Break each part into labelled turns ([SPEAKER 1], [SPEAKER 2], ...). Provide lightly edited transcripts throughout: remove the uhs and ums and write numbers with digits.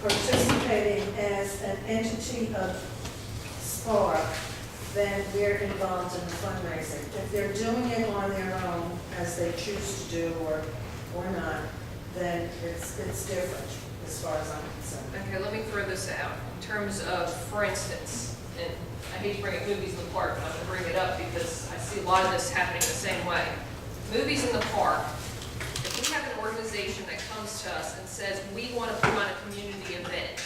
[SPEAKER 1] participating as an entity of Spark, then we're involved in the fundraising. If they're doing it on their own, as they choose to do, or not, then it's different as far as I'm concerned.
[SPEAKER 2] Okay, let me throw this out. In terms of, for instance, and I hate to bring up movies in the park, but I'm going to bring it up because I see a lot of this happening the same way. Movies in the park, if we have an organization that comes to us and says, we want to put on a community event,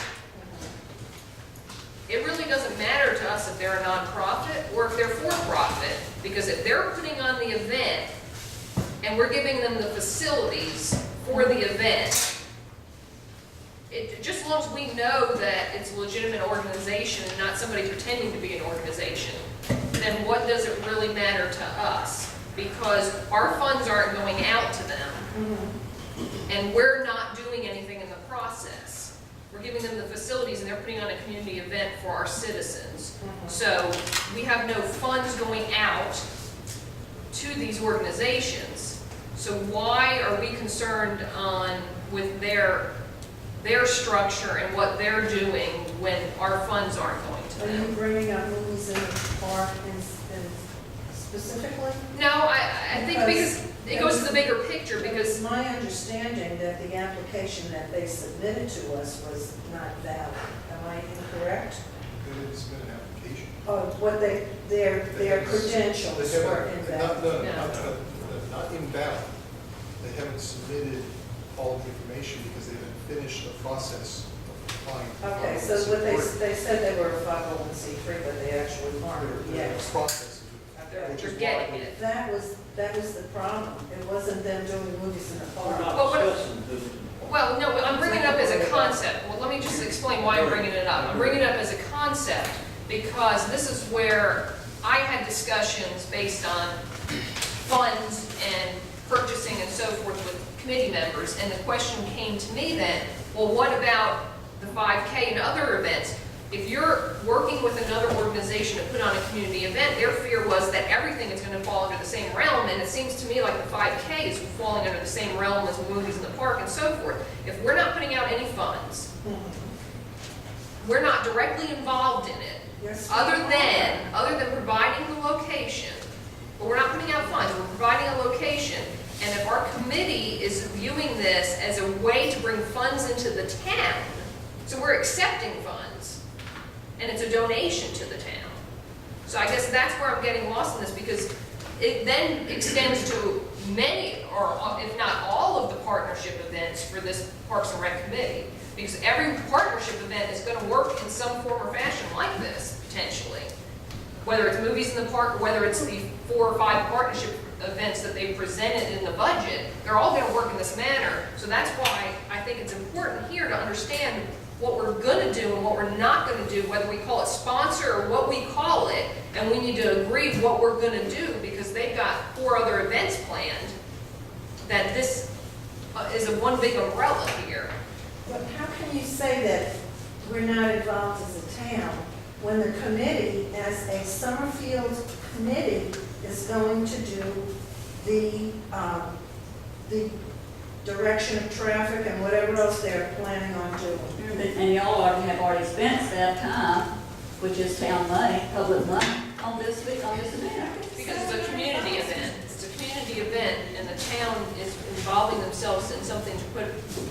[SPEAKER 2] it really doesn't matter to us if they're a nonprofit or if they're for-profit, because if they're putting on the event and we're giving them the facilities for the event, just as long as we know that it's a legitimate organization and not somebody pretending to be an organization, then what does it really matter to us? Because our funds aren't going out to them, and we're not doing anything in the process. We're giving them the facilities and they're putting on a community event for our citizens. So we have no funds going out to these organizations. So why are we concerned with their structure and what they're doing when our funds aren't going to them?
[SPEAKER 1] Are you bringing up movies in the park and specifically?
[SPEAKER 2] No, I think because it goes to the bigger picture, because
[SPEAKER 1] It's my understanding that the application that they submitted to us was not valid. Am I incorrect?
[SPEAKER 3] They didn't submit an application.
[SPEAKER 1] Oh, what their credentials were invalid.
[SPEAKER 3] Not invalid. They haven't submitted all the information because they haven't finished the process of applying.
[SPEAKER 1] Okay, so what they said they were a 501c3, but they actually weren't
[SPEAKER 3] They're
[SPEAKER 1] yet.
[SPEAKER 3] process. Which
[SPEAKER 2] they're
[SPEAKER 3] is
[SPEAKER 2] getting
[SPEAKER 3] why-
[SPEAKER 2] it.
[SPEAKER 1] That was the problem. It wasn't them doing movies in the park.
[SPEAKER 2] Well, no, I'm bringing it up as a concept. Well, let me just explain why I'm bringing it up. I'm bringing it up as a concept because this is where I had discussions based on funds and purchasing and so forth with committee members, and the question came to me then, well, what about the 5K and other events? If you're working with another organization to put on a community event, their fear was that everything is going to fall under the same realm, and it seems to me like the 5K is falling under the same realm as movies in the park and so forth. If we're not putting out any funds, we're not directly involved in it,
[SPEAKER 1] Yes.
[SPEAKER 2] other than providing the location, but we're not putting out funds, we're providing a location, and if our committee is viewing this as a way to bring funds into the town, so we're accepting funds, and it's a donation to the town. So I guess that's where I'm getting lost in this, because it then extends to many, or if not all of the partnership events for this Parks and Rec committee, because every partnership event is going to work in some form or fashion like this, potentially. Whether it's movies in the park, or whether it's the 4 or 5 partnership events that they presented in the budget, they're all going to work in this manner. So that's why I think it's important here to understand what we're going to do and what we're not going to do, whether we call it sponsor or what we call it, and we need to agree what we're going to do, because they've got 4 other events planned, that this is a one big umbrella here.
[SPEAKER 1] But how can you say that we're not involved as a town when the committee, as a Summerfield committee, is going to do the direction of traffic and whatever else they're planning on doing?
[SPEAKER 4] And y'all have already spent that time, which is town money, public money, on this event.
[SPEAKER 2] Because it's a community event. It's a community event, and the town is involving themselves in something to put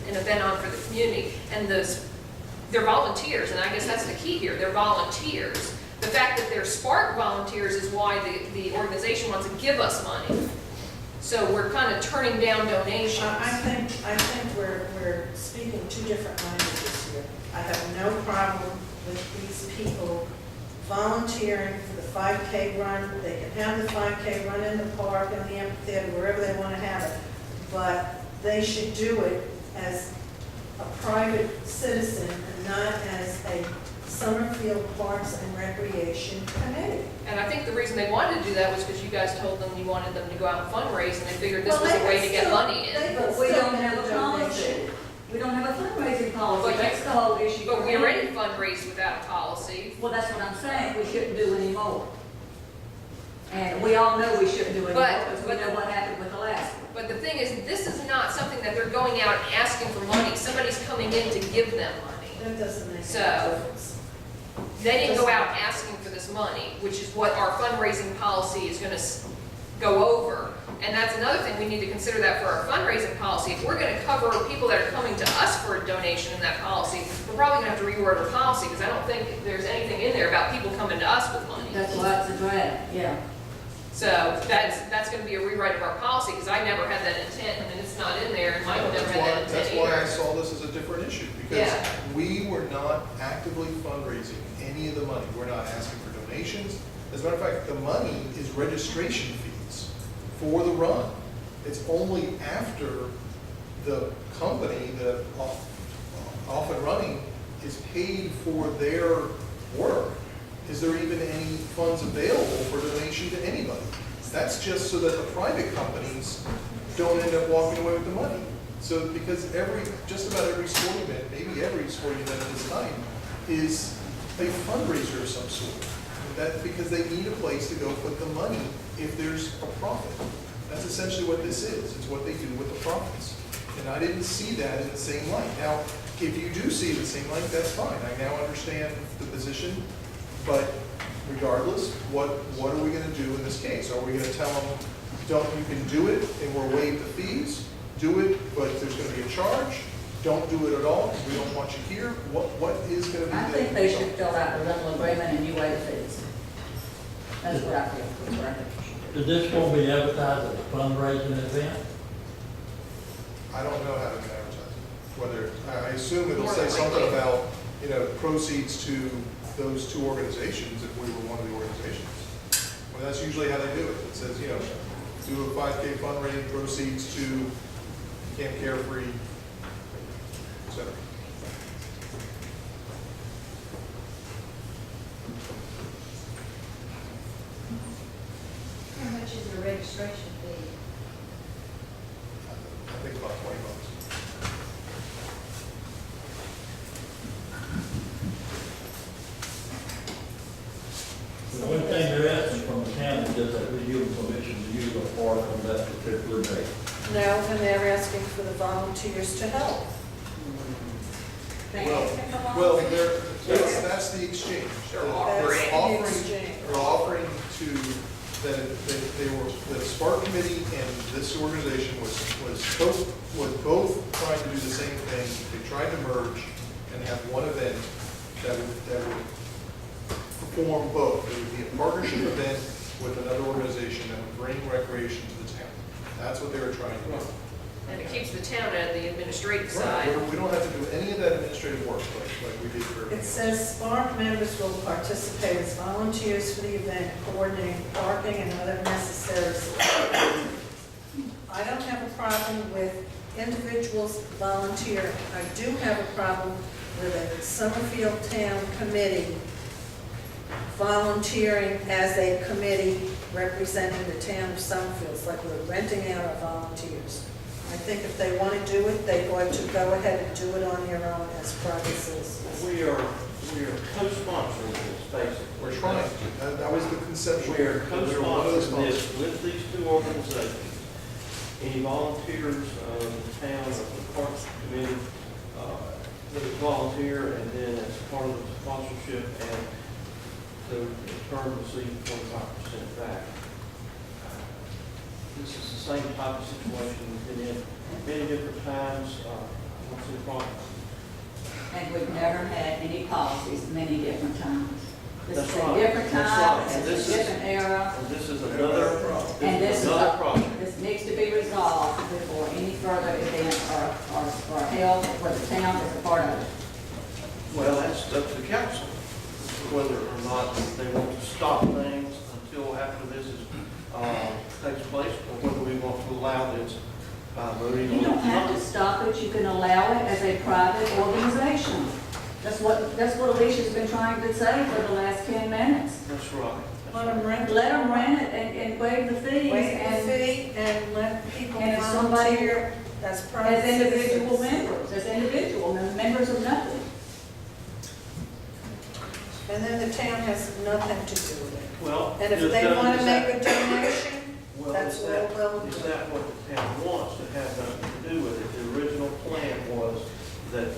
[SPEAKER 2] an event on for the community. And they're volunteers, and I guess that's the key here. They're volunteers. The fact that they're Spark volunteers is why the organization wants to give us money. So we're kind of turning down donations.
[SPEAKER 1] I think we're speaking 2 different languages here. I have no problem with these people volunteering for the 5K run. They can have the 5K run in the park, in the amphitheater, wherever they want to have it. But they should do it as a private citizen and not as a Summerfield Parks and Recreation Committee.
[SPEAKER 2] And I think the reason they wanted to do that was because you guys told them you wanted them to go out and fundraise, and they figured this was a way to get money in.
[SPEAKER 4] But we don't have a policy. We don't have a fundraising policy. That's the whole issue.
[SPEAKER 2] But we already fundraised without a policy.
[SPEAKER 4] Well, that's what I'm saying. We shouldn't do any more. And we all know we shouldn't do any more because we know what happened with the last one.
[SPEAKER 2] But the thing is, this is not something that they're going out and asking for money. Somebody's coming in to give them money.
[SPEAKER 1] That doesn't make any
[SPEAKER 2] So-
[SPEAKER 1] difference.
[SPEAKER 2] They didn't go out asking for this money, which is what our fundraising policy is gonna go over. And that's another thing, we need to consider that for our fundraising policy. If we're gonna cover people that are coming to us for a donation in that policy, we're probably gonna have to reword our policy, because I don't think there's anything in there about people coming to us with money.
[SPEAKER 4] That's why it's a draft, yeah.
[SPEAKER 2] So that's gonna be a rewrite of our policy, because I never had that intent, and it's not in there, and Michael never had that intent
[SPEAKER 3] That's why I
[SPEAKER 2] either.
[SPEAKER 3] saw this as a different issue, because
[SPEAKER 2] Yeah.
[SPEAKER 3] we were not actively fundraising any of the money. We're not asking for donations. As a matter of fact, the money is registration fees for the run. It's only after the company, the off and running, is paid for their work. Is there even any funds available for donation to anybody? That's just so that the private companies don't end up walking away with the money. So, because just about every sporting event, maybe every sporting event at this time, is a fundraiser of some sort. Because they need a place to go put the money if there's a profit. That's essentially what this is. It's what they do with the profits. And I didn't see that in the same light. Now, if you do see it in the same light, that's fine. I now understand the position. But regardless, what are we gonna do in this case? Are we gonna tell them, you can do it and we'll waive the fees? Do it, but there's gonna be a charge? Don't do it at all, because we don't want you here? What is gonna be the?
[SPEAKER 4] I think they should fill out a rental agreement and you waive the fees. That's what I feel, that's what I think you should do.
[SPEAKER 5] Is this going to be advertised as a fundraising event?
[SPEAKER 3] I don't know how to advertise it. Whether, I assume it'll
[SPEAKER 2] More
[SPEAKER 3] say
[SPEAKER 2] than
[SPEAKER 3] something
[SPEAKER 2] likely.
[SPEAKER 3] about, proceeds to those two organizations if we were one of the organizations. Well, that's usually how they do it. It says, do a 5K fundraising, proceeds to Camp Carefree, et cetera.
[SPEAKER 6] How much is the registration fee?
[SPEAKER 3] I think about $20.
[SPEAKER 5] The only thing they're asking from the county is that we give them permission to use a park on that particular day.
[SPEAKER 1] No, and they're asking for the volunteers to help. They asking for
[SPEAKER 3] Well,
[SPEAKER 1] volunteers.
[SPEAKER 3] that's the exchange.
[SPEAKER 2] They're
[SPEAKER 1] That's
[SPEAKER 2] offering.
[SPEAKER 1] the exchange.
[SPEAKER 3] They're offering to, the Spark Committee and this organization was both trying to do the same thing. They tried to merge and have one event that would perform both. It would be a partnership event with another organization that would bring recreation to the town. That's what they were trying to do.
[SPEAKER 2] And it keeps the town out of the administrative
[SPEAKER 3] Right,
[SPEAKER 2] side.
[SPEAKER 3] we don't have to do any of that administrative work like we did for everything
[SPEAKER 1] It
[SPEAKER 3] else.
[SPEAKER 1] says Spark members will participate as volunteers for the event, coordinating parking and other necessary supplies. I don't have a problem with individuals volunteering. I do have a problem with a Summerfield Town Committee volunteering as a committee representing the town of Summerfield. It's like we're renting out our volunteers. I think if they want to do it, they ought to go ahead and do it on their own as private citizens.
[SPEAKER 7] We are co-sponsoring this, basically.
[SPEAKER 3] We're trying to. That was the conceptual.
[SPEAKER 7] We are
[SPEAKER 3] We're one of those
[SPEAKER 7] co-sponsoring this
[SPEAKER 3] sponsors.
[SPEAKER 7] with these two organizations. Any volunteers of the town, of the Parks Committee, that volunteer, and then as part of the sponsorship, and to in turn receive 25% back. This is the same type of situation we've been in many different times. I don't see a problem.
[SPEAKER 4] And we've never had any policies many different times. This is
[SPEAKER 7] That's
[SPEAKER 4] a
[SPEAKER 7] right.
[SPEAKER 4] different
[SPEAKER 7] That's
[SPEAKER 4] time,
[SPEAKER 7] right. And
[SPEAKER 4] it's
[SPEAKER 7] this
[SPEAKER 4] a
[SPEAKER 7] is-
[SPEAKER 4] different era,
[SPEAKER 7] And this is
[SPEAKER 4] and
[SPEAKER 7] another problem.
[SPEAKER 4] this needs to be resolved before any further events are held where the town is a part of it.
[SPEAKER 7] Well, that's up to the council, whether or not they want to stop things until after this takes place, or whether we want to allow this voting.
[SPEAKER 4] You don't have to stop it, you can allow it as a private organization. That's what Alicia's been trying to say for the last 10 minutes.
[SPEAKER 7] That's right.
[SPEAKER 1] Let them rent.
[SPEAKER 4] Let them rent it and waive the fees
[SPEAKER 1] Waive the
[SPEAKER 4] and
[SPEAKER 1] fee and let people
[SPEAKER 4] and if somebody-
[SPEAKER 1] volunteer as private
[SPEAKER 4] as individual
[SPEAKER 1] citizens.
[SPEAKER 4] members of nothing.
[SPEAKER 1] And then the town has nothing to do with it.
[SPEAKER 7] Well.
[SPEAKER 1] And if
[SPEAKER 7] does
[SPEAKER 1] they
[SPEAKER 7] that-
[SPEAKER 1] want to
[SPEAKER 7] is
[SPEAKER 1] make
[SPEAKER 7] that-
[SPEAKER 1] a donation,
[SPEAKER 7] well,
[SPEAKER 1] that's
[SPEAKER 7] is
[SPEAKER 1] what
[SPEAKER 7] that-
[SPEAKER 1] they'll
[SPEAKER 7] Is
[SPEAKER 1] do.
[SPEAKER 7] that what the town wants to have nothing to do with it? The original plan was that